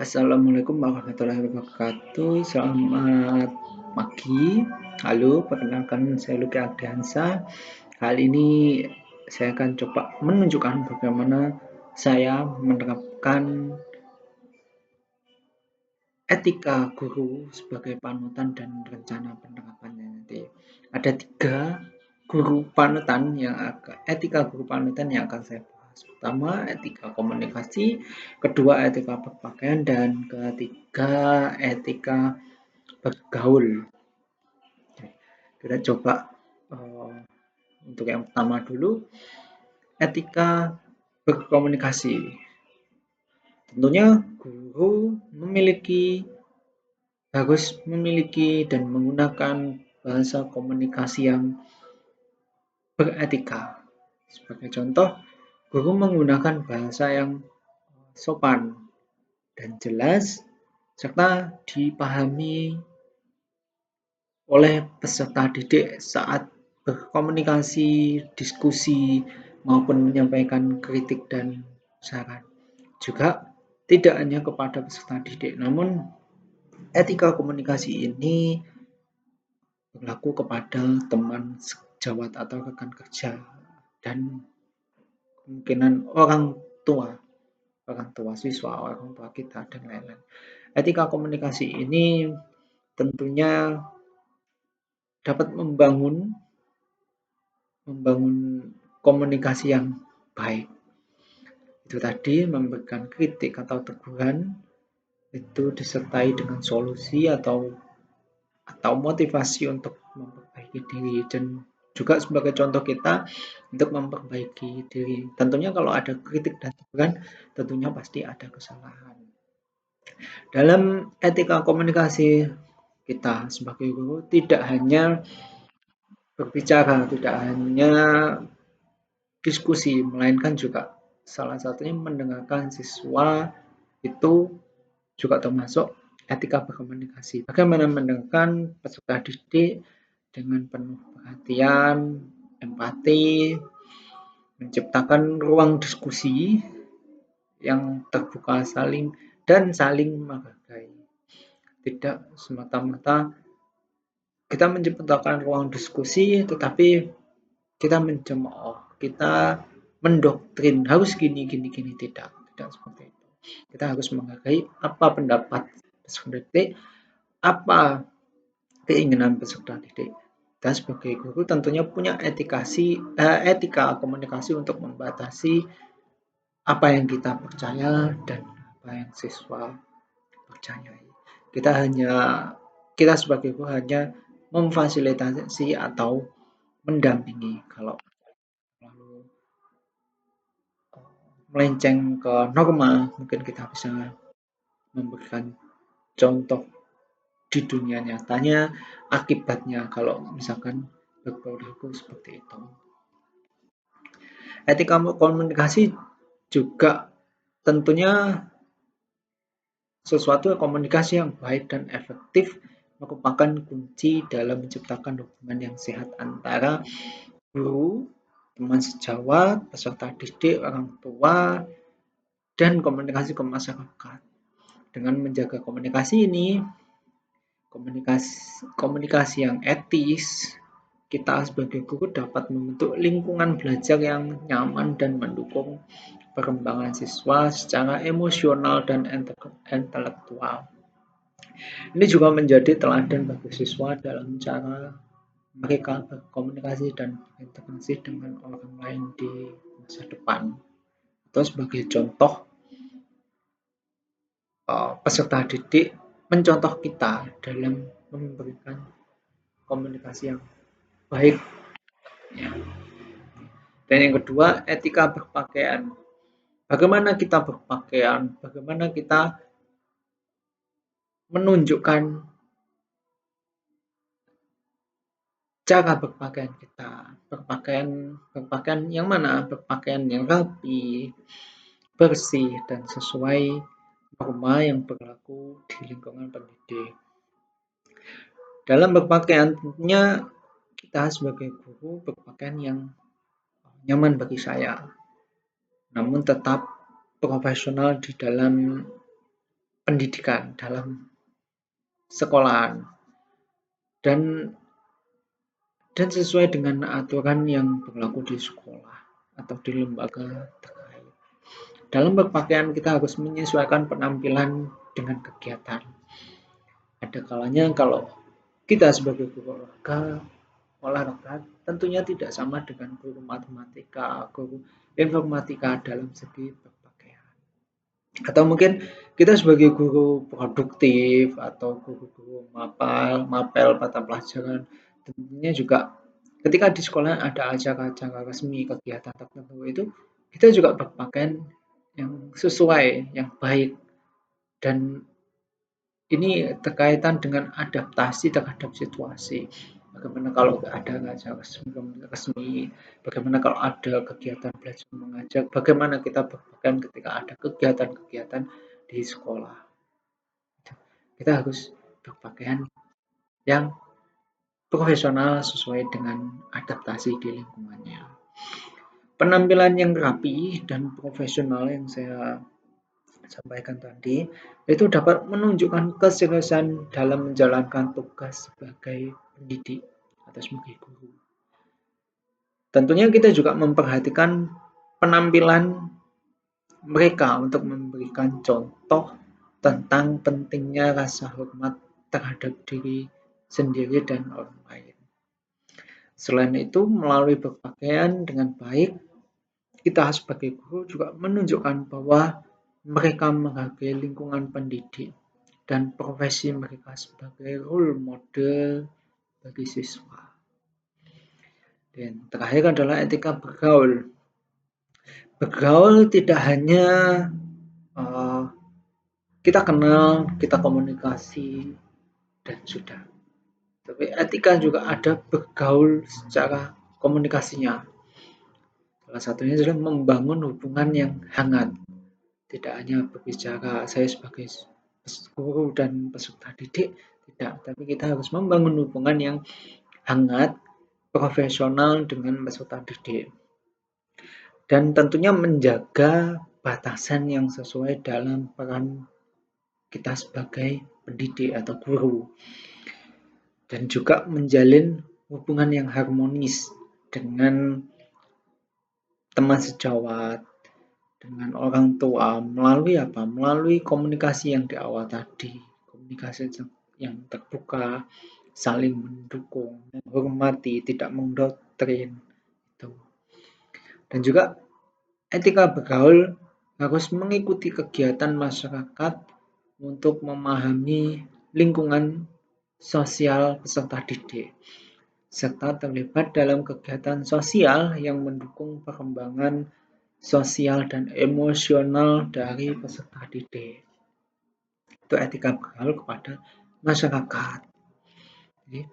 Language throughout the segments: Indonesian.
Assalamualaikum warahmatullahi wabarakatuh. Selamat pagi. Halo, perkenalkan saya Luki Ardiansa. Kali ini saya akan coba menunjukkan bagaimana saya menerapkan etika guru sebagai panutan dan rencana penerapannya nanti. Ada 3 guru panutan etika guru panutan yang akan saya bahas. Pertama, etika komunikasi, kedua etika berpakaian, dan ketiga etika bergaul. Kita coba untuk yang pertama dulu, etika berkomunikasi. Tentunya guru harus memiliki dan menggunakan bahasa komunikasi yang beretika. Sebagai contoh, guru menggunakan bahasa yang sopan dan jelas serta dipahami oleh peserta didik saat berkomunikasi, diskusi, maupun menyampaikan kritik dan saran. Juga tidak hanya kepada peserta didik, namun etika komunikasi ini berlaku kepada teman sejawat atau rekan kerja dan kemungkinan orang tua siswa, orang tua kita, dan lain-lain. Etika komunikasi ini tentunya dapat membangun komunikasi yang baik. Itu tadi, memberikan kritik atau teguran itu disertai dengan solusi atau motivasi untuk memperbaiki diri, dan juga sebagai contoh kita untuk memperbaiki diri. Tentunya kalau ada kritik dan teguran, tentunya pasti ada kesalahan. Dalam etika komunikasi, kita sebagai guru tidak hanya berbicara, tidak hanya diskusi, melainkan juga salah satunya mendengarkan siswa itu juga termasuk etika berkomunikasi. Bagaimana mendengarkan peserta didik dengan penuh perhatian, empati, menciptakan ruang diskusi yang terbuka saling menghargai. Tidak semata-mata kita menciptakan ruang diskusi tetapi kita mencemooh, kita mendoktrin harus gini, tidak seperti itu. Kita harus menghargai apa pendapat peserta didik, apa keinginan peserta didik. Dan sebagai guru tentunya punya etika komunikasi untuk membatasi apa yang kita percaya dan apa yang siswa percayai. Kita sebagai guru hanya memfasilitasi atau mendampingi. Kalau lalu melenceng ke norma, mungkin kita bisa memberikan contoh di dunia nyatanya akibatnya kalau misalkan berperilaku seperti itu. Etika komunikasi juga tentunya sesuatu komunikasi yang baik dan efektif merupakan kunci dalam menciptakan hubungan yang sehat antara guru, teman sejawat, peserta didik, orang tua, dan komunikasi ke masyarakat. Dengan menjaga komunikasi ini, komunikasi yang etis, kita sebagai guru dapat membentuk lingkungan belajar yang nyaman dan mendukung perkembangan siswa secara emosional dan intelektual. Ini juga menjadi teladan bagi siswa dalam cara mereka berkomunikasi dan berinteraksi dengan orang lain di masa depan. Atau sebagai contoh, peserta didik mencontoh kita dalam memberikan komunikasi yang baik. Dan yang kedua, etika berpakaian. Bagaimana kita berpakaian, bagaimana kita menunjukkan cara berpakaian kita. Berpakaian yang mana? Berpakaian yang rapi, bersih, dan sesuai norma yang berlaku di lingkungan pendidik. Dalam berpakaian, tentunya kita sebagai guru berpakaian yang nyaman bagi saya, namun tetap profesional di dalam pendidikan dalam sekolahan dan sesuai dengan aturan yang berlaku di sekolah atau di lembaga terkait. Dalam berpakaian kita harus menyesuaikan penampilan dengan kegiatan. Ada kalanya kalau kita sebagai guru olahraga tentunya tidak sama dengan guru matematika, guru informatika dalam segi berpakaian. Atau mungkin kita sebagai guru produktif atau guru-guru mapel mata pelajaran tentunya juga ketika di sekolah ada acara-acara resmi kegiatan tertentu itu kita juga berpakaian yang sesuai, yang baik dan ini terkaitan dengan adaptasi terhadap situasi. Bagaimana kalau ada acara resmi, bagaimana kalau ada kegiatan belajar mengajar, bagaimana kita berpakaian ketika ada kegiatan-kegiatan di sekolah. Kita harus berpakaian yang profesional sesuai dengan adaptasi di lingkungannya. Penampilan yang rapi dan profesional yang saya sampaikan tadi, itu dapat menunjukkan keseriusan dalam menjalankan tugas sebagai pendidik atau sebagai guru. Tentunya kita juga memperhatikan penampilan mereka untuk memberikan contoh tentang pentingnya rasa hormat terhadap diri sendiri dan orang lain. Selain itu, melalui berpakaian dengan baik, kita sebagai guru juga menunjukkan bahwa mereka menghargai lingkungan pendidik dan profesi mereka sebagai role model bagi siswa. Dan terakhir adalah etika bergaul. Bergaul tidak hanya kita kenal, kita komunikasi, dan sudah. Tapi etika juga ada bergaul secara komunikasinya. Salah satunya adalah membangun hubungan yang hangat. Tidak hanya berbicara saya sebagai guru dan peserta didik, tidak. Tapi kita harus membangun hubungan yang hangat, profesional dengan peserta didik. Dan tentunya menjaga batasan yang sesuai dalam peran kita sebagai pendidik atau guru. Dan juga menjalin hubungan yang harmonis dengan teman sejawat, dengan orang tua melalui apa? Melalui komunikasi yang di awal tadi, komunikasi yang terbuka, saling mendukung, menghormati, tidak mendoktrin itu. Dan juga etika bergaul harus mengikuti kegiatan masyarakat untuk memahami lingkungan sosial peserta didik serta terlibat dalam kegiatan sosial yang mendukung perkembangan sosial dan emosional dari peserta didik. Itu etika bergaul kepada masyarakat. Jadi,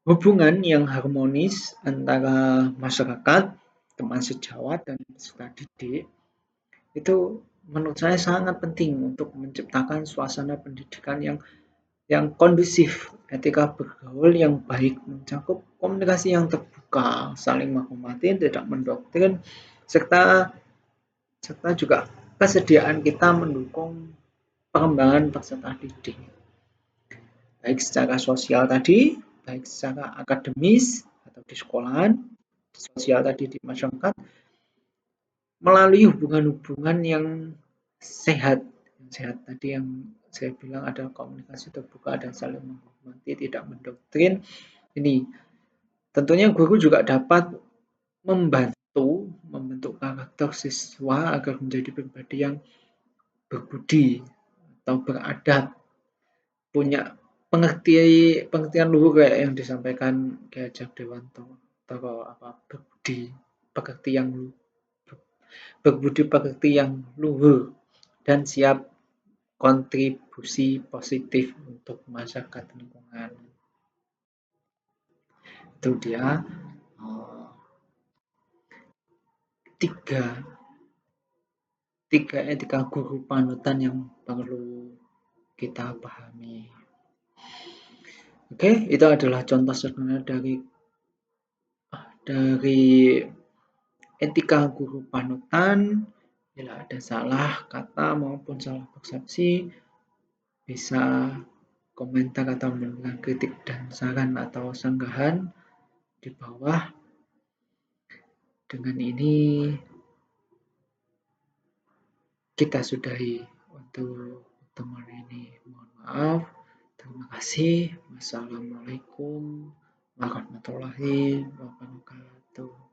hubungan yang harmonis antara masyarakat, teman sejawat, dan peserta didik itu menurut saya sangat penting untuk menciptakan suasana pendidikan yang kondusif. Etika bergaul yang baik mencakup komunikasi yang terbuka, saling menghormati, tidak mendoktrin, serta juga kesediaan kita mendukung pengembangan peserta didik. Baik secara sosial tadi, baik secara akademis atau di sekolahan, sosial tadi di masyarakat, melalui hubungan-hubungan yang sehat. Sehat tadi yang saya bilang ada komunikasi terbuka dan saling menghormati, tidak mendoktrin. Ini tentunya guru juga dapat membentuk karakter siswa agar menjadi pribadi yang berbudi atau beradab, punya pengertian luhur kayak yang disampaikan Ki Hajar Dewanto, atau berbudi pekerti yang luhur dan siap kontribusi positif untuk masyarakat lingkungan. Itu dia tiga etika guru panutan yang perlu kita pahami. Oke, itu adalah contoh sederhana dari etika guru panutan. Bila ada salah kata maupun salah persepsi, Bisa komentar atau memberikan kritik dan saran atau sanggahan di bawah. Dengan ini kita sudahi untuk pertemuan ini. Mohon maaf. Terima kasih. Wassalamualaikum warahmatullahi wabarakatuh.